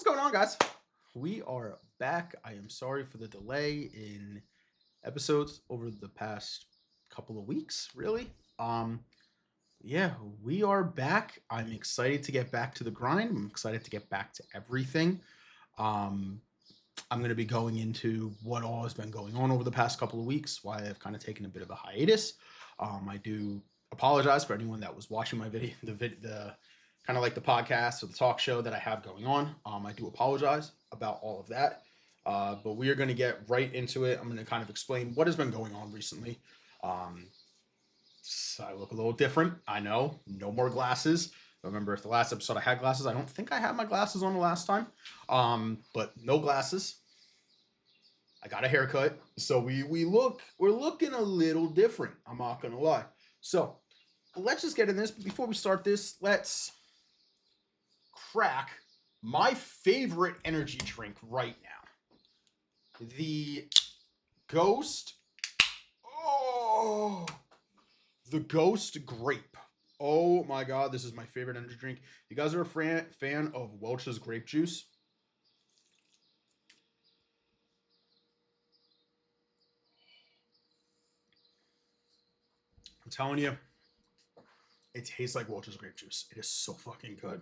going on, guys? We are back. I am sorry for the delay in episodes over the past couple of weeks, really. Um, yeah, we are back. I'm excited to get back to the grind. I'm excited to get back to everything. Um, I'm going to be going into what all has been going on over the past couple of weeks, why I've kind of taken a bit of a hiatus. I do apologize for anyone that was watching my video, the kind of like the podcast or the talk show that I have going on. I do apologize about all of that. But we are going to get right into it. I'm going to kind of explain what has been going on recently. Um, I look a little different. I know. No more glasses. I remember if the last episode I had glasses. I don't think I had my glasses on the last time. But no glasses. I got a haircut. So we're looking a little different. I'm not gonna lie. So let's just get in this. But before we start this, let's crack my favorite energy drink right now. The Ghost. Oh, the Ghost Grape. Oh my God, this is my favorite energy drink. You guys are a fan of Welch's grape juice? I'm telling you, it tastes like Welch's grape juice. It is so fucking good.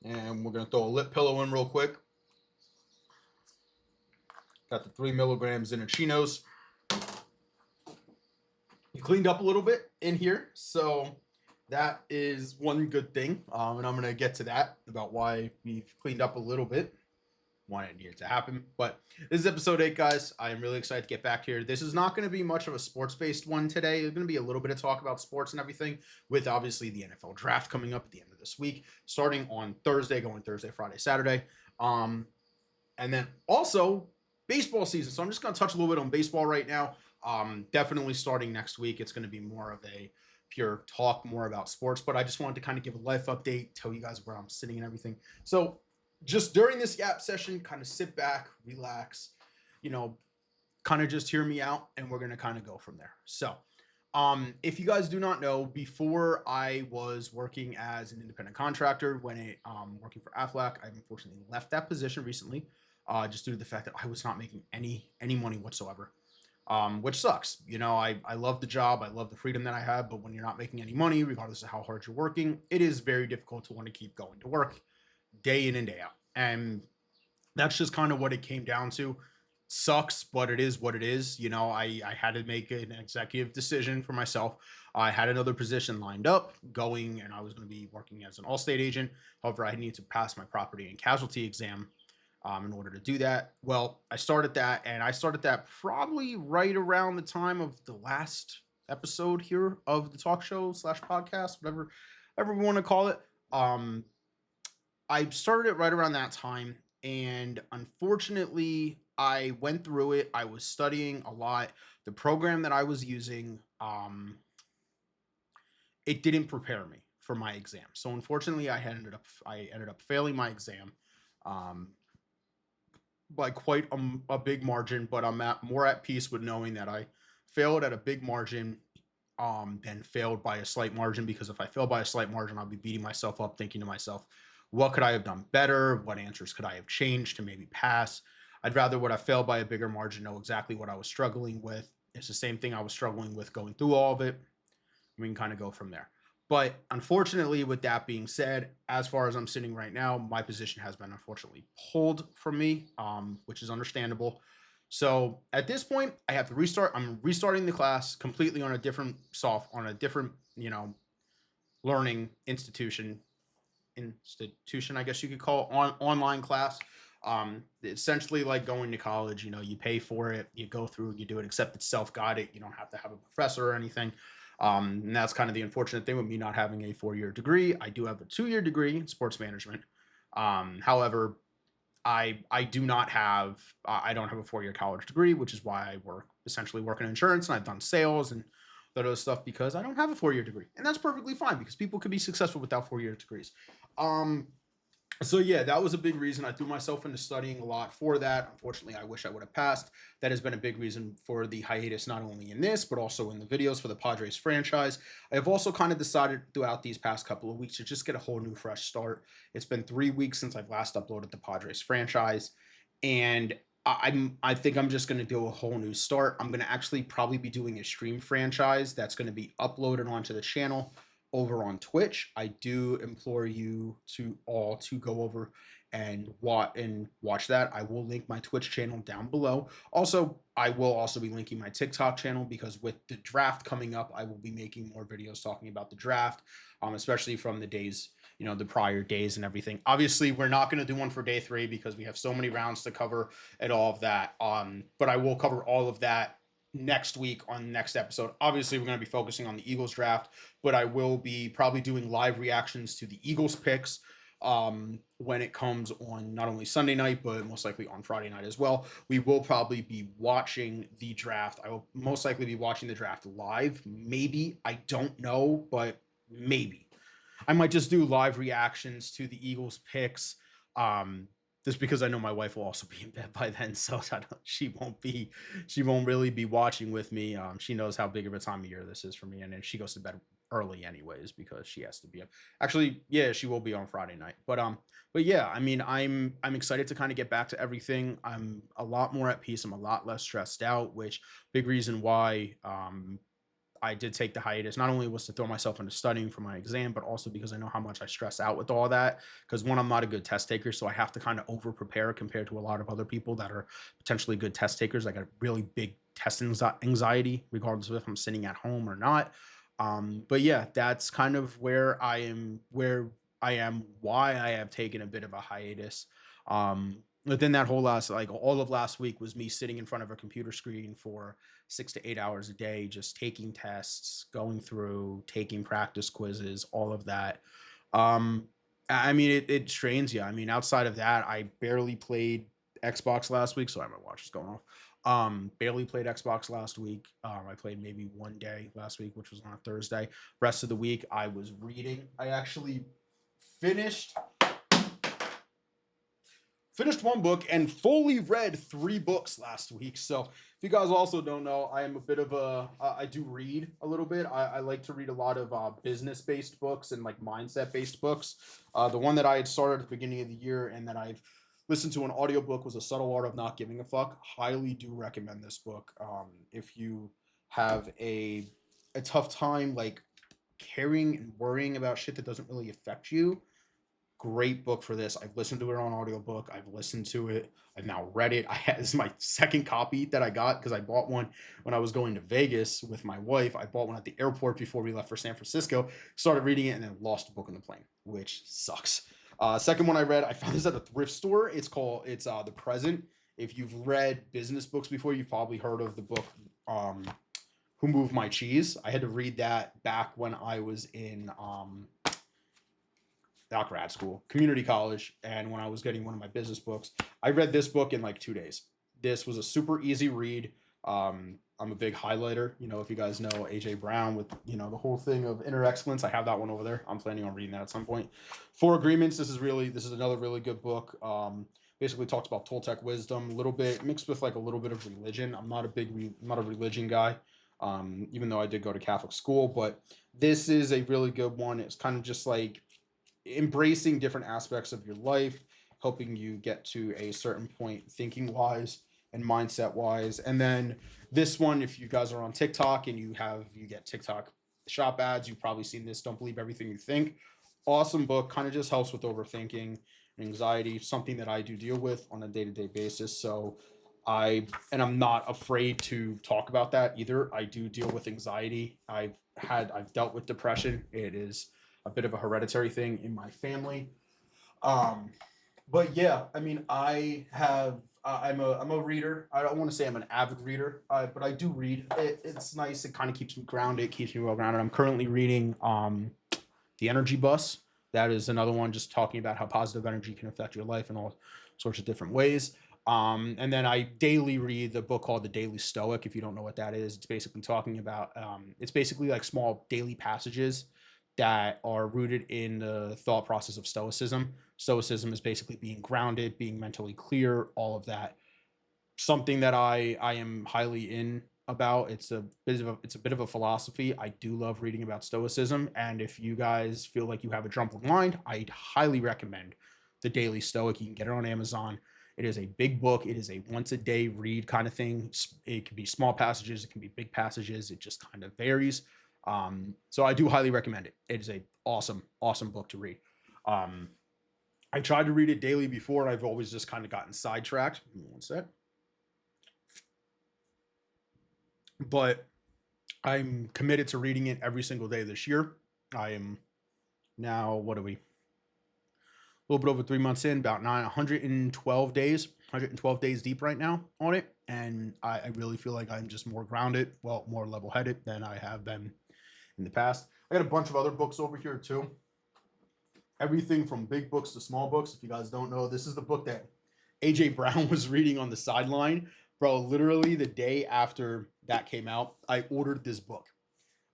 And we're going to throw a lip pillow in real quick. Got the 3 milligrams in chinos. You cleaned up a little bit in here, so that is one good thing. And I'm going to get to that about why we've cleaned up a little bit. Wanted it to happen, but this is episode 8, guys. I am really excited to get back here. This is not going to be much of a sports-based one today. It's going to be a little bit of talk about sports and everything, with obviously the NFL draft coming up at the end of this week, starting on Thursday, going Thursday, Friday, Saturday, and then also baseball season. So I'm just going to touch a little bit on baseball right now. Definitely starting next week, it's going to be more of a pure talk, more about sports. But I just wanted to kind of give a life update, tell you guys where I'm sitting and everything. So just during this yap session, kind of sit back, relax, kind of just hear me out, and we're going to kind of go from there. So, if you guys do not know, before I was working as an independent contractor, working for Aflac, I've unfortunately left that position recently, just due to the fact that I was not making any money whatsoever, which sucks. I love the job, I love the freedom that I have, but when you're not making any money, regardless of how hard you're working, it is very difficult to want to keep going to work day in and day out. And that's just kind of what it came down to. Sucks, but it is what it is. I had to make an executive decision for myself. I had another position lined up going, and I was going to be working as an Allstate agent. However, I need to pass my property and casualty exam in order to do that. Well, I started that probably right around the time of the last episode here of the talk show / podcast, whatever we want to call it. I started it right around that time, and unfortunately, I went through it. I was studying a lot. The program that I was using, it didn't prepare me for my exam. So unfortunately, I ended up failing my exam by quite a big margin. But I'm more at peace with knowing that I failed at a big margin than failed by a slight margin. Because if I fail by a slight margin, I'll be beating myself up, thinking to myself, what could I have done better? What answers could I have changed to maybe pass? I'd rather would I fail by a bigger margin, know exactly what I was struggling with. It's the same thing I was struggling with going through all of it. We can kind of go from there. But unfortunately, with that being said, as far as I'm sitting right now, my position has been unfortunately pulled from me, which is understandable. So at this point, I have to restart. I'm restarting the class completely on a different learning institution, I guess you could call it, online class. Essentially like going to college. You pay for it, you go through, you do it, except it's self-guided. You don't have to have a professor or anything. And that's kind of the unfortunate thing with me not having a 4-year degree. I do have a 2-year degree in sports management. However, I don't have a 4-year college degree, which is why I essentially work in insurance, and I've done sales and that other stuff, because I don't have a 4-year degree. And that's perfectly fine, because people could be successful without 4-year degrees. So yeah, that was a big reason. I threw myself into studying a lot for that. Unfortunately, I wish I would have passed. That has been a big reason for the hiatus, not only in this, but also in the videos for the Padres franchise. I have also kind of decided throughout these past couple of weeks to just get a whole new fresh start. It's been 3 weeks since I've last uploaded the Padres franchise, and I think I'm just going to do a whole new start. I'm going to actually probably be doing a stream franchise that's going to be uploaded onto the channel over on Twitch. I do implore you to all to go over and watch that. I will link my Twitch channel down below. Also, I will also be linking my TikTok channel because with the draft coming up, I will be making more videos talking about the draft, especially from the days, the prior days and everything. Obviously, we're not going to do one for day 3 because we have so many rounds to cover and all of that. But I will cover all of that next week on the next episode. Obviously, we're going to be focusing on the Eagles draft, but I will be probably doing live reactions to the Eagles picks when it comes on not only Sunday night, but most likely on Friday night as well. We will probably be watching the draft. I will most likely be watching the draft live. Maybe. I don't know, but maybe. I might just do live reactions to the Eagles picks. Um, just because I know my wife will also be in bed by then, so she won't really be watching with me. She knows how big of a time of year this is for me, and then she goes to bed early anyways because she has to be up. Actually, yeah, she will be on Friday night. But yeah, I mean, I'm excited to kind of get back to everything. I'm a lot more at peace. I'm a lot less stressed out, which big reason why I did take the hiatus. Not only was to throw myself into studying for my exam, but also because I know how much I stress out with all that. Because one, I'm not a good test taker, so I have to kind of over prepare compared to a lot of other people that are potentially good test takers. I got a really big test anxiety, regardless of if I'm sitting at home or not. But yeah, that's kind of why I have taken a bit of a hiatus. Within that whole last, like all of last week was me sitting in front of a computer screen for 6 to 8 hours a day, just taking tests, going through, taking practice quizzes, all of that. Um, I mean, it strains you. I mean, outside of that, I barely played Xbox last week. Sorry, my watch is going off. Barely played Xbox last week. I played maybe one day last week, which was on a Thursday. Rest of the week, I was reading. I actually finished finished one book and fully read 3 books last week. So if you guys also don't know, I am a bit of I do read a little bit. I like to read a lot of business-based books and like mindset-based books. The one that I had started at the beginning of the year and that I've listened to an audiobook was A Subtle Art of Not Giving a Fuck. Highly do recommend this book. If you have a tough time like caring and worrying about shit that doesn't really affect you, great book for this. I've listened to it on audiobook. I've listened to it. I've now read it. This is my second copy that I got because I bought one when I was going to Vegas with my wife. I bought one at the airport before we left for San Francisco. Started reading it and then lost the book on the plane, which sucks. Second one I read, I found this at a thrift store. It's The Present. If you've read business books before, you've probably heard of the book Who Moved My Cheese. I had to read that back when I was in not grad school, community college, and when I was getting one of my business books, I read this book in like 2 days. This was a super easy read. I'm a big highlighter. If you guys know AJ Brown with the whole thing of inner excellence, I have that one over there. I'm planning on reading that at some point. Four Agreements. This is another really good book. Basically talks about Toltec wisdom, a little bit mixed with like a little bit of religion. I'm not a religion guy. Even though I did go to Catholic school, but this is a really good one. It's kind of just like embracing different aspects of your life, helping you get to a certain point thinking wise and mindset wise. And then this one, if you guys are on TikTok and you get TikTok shop ads, you've probably seen this. Don't believe everything you think. Awesome book, kind of just helps with overthinking and anxiety, something that I do deal with on a day-to-day basis. So I'm not afraid to talk about that either. I do deal with anxiety. I've dealt with depression. It is a bit of a hereditary thing in my family. Um, but yeah, I mean, I'm a reader. I don't want to say I'm an avid reader, but I do read. It's nice. It kind of keeps me grounded, keeps me well grounded. I'm currently reading The Energy Bus. That is another one just talking about how positive energy can affect your life in all sorts of different ways. And then I daily read the book called The Daily Stoic. If you don't know what that is, it's basically talking about, it's basically like small daily passages that are rooted in the thought process of stoicism. Stoicism is basically being grounded, being mentally clear, all of that. Something that I am highly in about. It's a bit of a philosophy. I do love reading about stoicism, and if you guys feel like you have a troubled mind, I'd highly recommend the Daily Stoic. You can get it on Amazon. It is a big book. It is a once a day read kind of thing. It can be small passages, it can be big passages. It just kind of varies. So I do highly recommend it. It is a awesome book to read. Um, I tried to read it daily before, and I've always just kind of gotten sidetracked. One sec. But I'm committed to reading it every single day this year. I am now, what are we? A little bit over 3 months in, about 112 days, 112 days deep right now on it. And I really feel like I'm just more grounded, well, more level headed than I have been in the past. I got a bunch of other books over here too. Everything from big books to small books. If you guys don't know, this is the book that AJ Brown was reading on the sideline. Bro, literally the day after that came out, I ordered this book.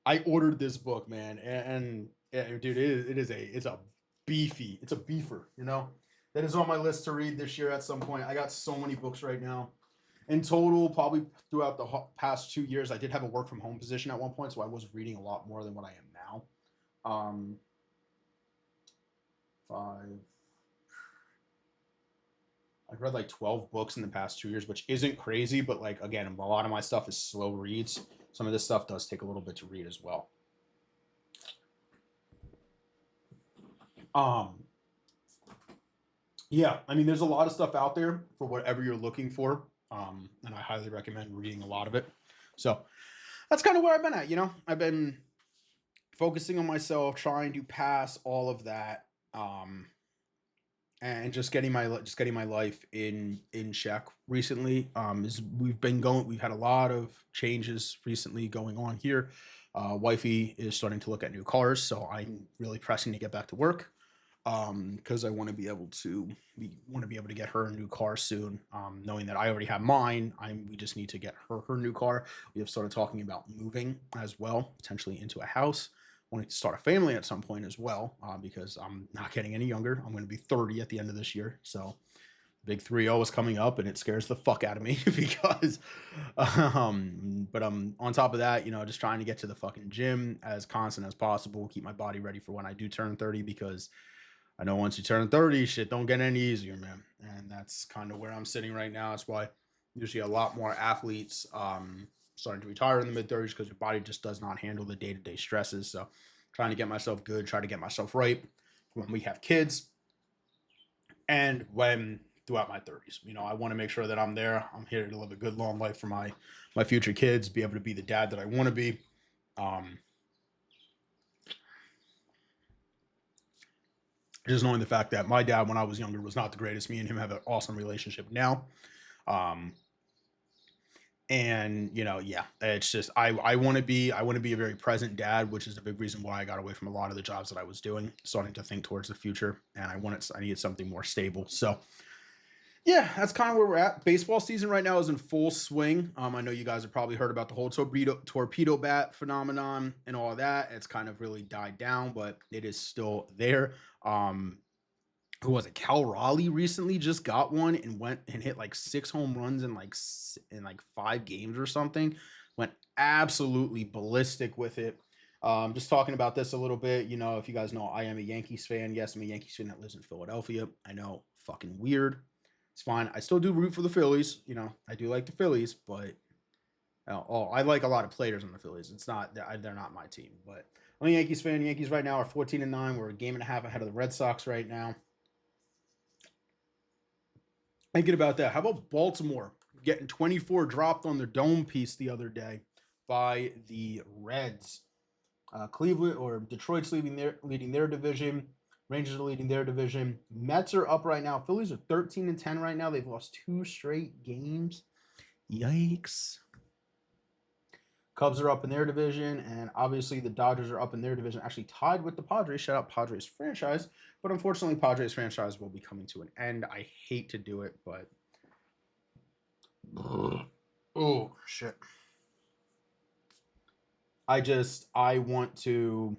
I ordered this book, man, and dude, it's a it's a beefer, you know. That is on my list to read this year at some point. I got so many books right now. In total, probably throughout the past 2 years, I did have a work from home position at one point, so I was reading a lot more than what I am now. 5. I've read like 12 books in the past 2 years, which isn't crazy, but like again, a lot of my stuff is slow reads. Some of this stuff does take a little bit to read as well. Yeah, I mean, there's a lot of stuff out there for whatever you're looking for, and I highly recommend reading a lot of it. So that's kind of where I've been at. You know, I've been focusing on myself, trying to pass all of that, and just getting my life in check recently. Is we've had a lot of changes recently going on here. Wifey is starting to look at new cars, so I'm really pressing to get back to work, because I want to be able to get her a new car soon. Knowing that I already have mine, we just need to get her new car. We have started talking about moving as well, potentially into a house. Wanting to start a family at some point as well, because I'm not getting any younger. I'm going to be 30 at the end of this year, so big 3-0 is coming up, and it scares the fuck out of me because, but on top of that, you know, just trying to get to the fucking gym as constant as possible, keep my body ready for when I do turn 30, because I know once you turn 30, shit don't get any easier, man. And that's kind of where I'm sitting right now. That's why usually a lot more athletes starting to retire in the mid 30s, because your body just does not handle the day-to-day stresses. So trying to get myself good, try to get myself right when we have kids and when throughout my 30s. You know, I want to make sure that I'm there. I'm here to live a good long life for my future kids, be able to be the dad that I want to be. Just knowing the fact that my dad, when I was younger, was not the greatest. Me and him have an awesome relationship now. And you know, yeah, it's just I want to be a very present dad, which is the big reason why I got away from a lot of the jobs that I was doing, starting to think towards the future, and I needed something more stable. So yeah, that's kind of where we're at. Baseball season right now is in full swing. I know you guys have probably heard about the whole torpedo bat phenomenon and all of that. It's kind of really died down, but it is still there. Who was it? Cal Raleigh recently just got one and went and hit like 6 home runs in like 5 games or something. Went absolutely ballistic with it. Just talking about this a little bit. You know, if you guys know, I am a Yankees fan. Yes, I'm a Yankees fan that lives in Philadelphia. I know, fucking weird. It's fine. I still do root for the Phillies. You know, I do like the Phillies, but I like a lot of players on the Phillies. It's not they're not my team, but I'm a Yankees fan. Yankees right now are 14-9. We're a game and a half ahead of the Red Sox right now. Thinking about that, how about Baltimore getting 24 dropped on their dome piece the other day by the Reds? Cleveland or Detroit's leading their division. Rangers are leading their division. Mets are up right now. Phillies are 13-10 right now. They've lost 2 straight games. Yikes. Cubs are up in their division, and obviously the Dodgers are up in their division, actually tied with the Padres. Shout out Padres franchise, but unfortunately Padres franchise will be coming to an end. I hate to do it, but oh shit. I want to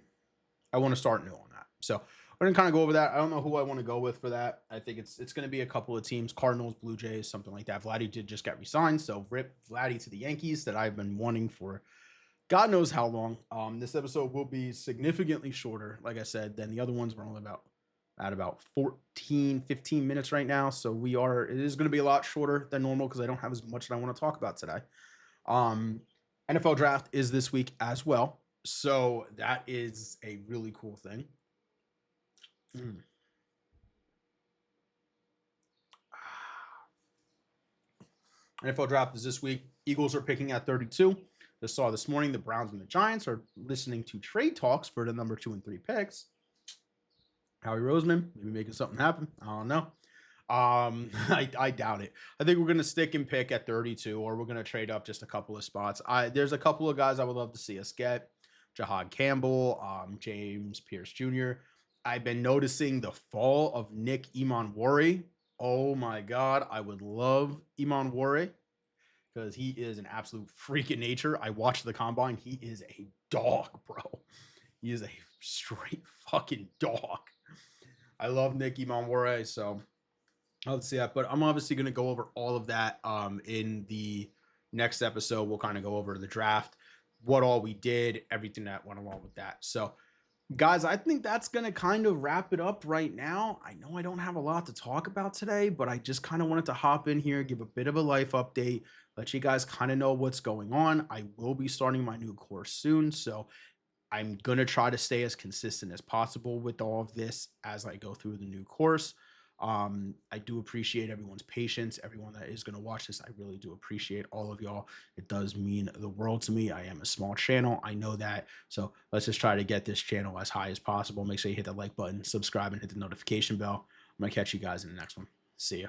I want to start new on that. So we're gonna kind of go over that. I don't know who I want to go with for that. I think it's gonna be a couple of teams: Cardinals, Blue Jays, something like that. Vladdy did just get resigned, so rip Vladdy to the Yankees that I've been wanting for God knows how long. This episode will be significantly shorter, like I said, than the other ones. We're only about 14, 15 minutes right now. So it is going to be a lot shorter than normal because I don't have as much that I want to talk about today. Um, NFL draft is this week as well. So that is a really cool thing. NFL draft is this week. Eagles are picking at 32. Just saw this morning the Browns and the Giants are listening to trade talks for the number 2 and 3 picks. Howie Roseman, maybe making something happen. I don't know. I doubt it. I think we're gonna stick and pick at 32, or we're gonna trade up just a couple of spots. There's a couple of guys I would love to see us get. Jahad Campbell, James Pierce Jr. I've been noticing the fall of Nick Emanwari. Oh my God, I would love Emanwari because he is an absolute freak in nature. I watched the combine. He is a dog, bro. He is a straight fucking dog. I love Nick Emanwari, so let's see that. But I'm obviously going to go over all of that in the next episode. We'll kind of go over the draft, what all we did, everything that went along with that. So, guys, I think that's going to kind of wrap it up right now. I know I don't have a lot to talk about today, but I just kind of wanted to hop in here, give a bit of a life update, let you guys kind of know what's going on. I will be starting my new course soon, so I'm going to try to stay as consistent as possible with all of this as I go through the new course. I do appreciate everyone's patience, everyone that is going to watch this. I really do appreciate all of y'all. It does mean the world to me. I am a small channel. I know that. So let's just try to get this channel as high as possible. Make sure you hit that like button, subscribe, and hit the notification bell. I'm going to catch you guys in the next one. See ya.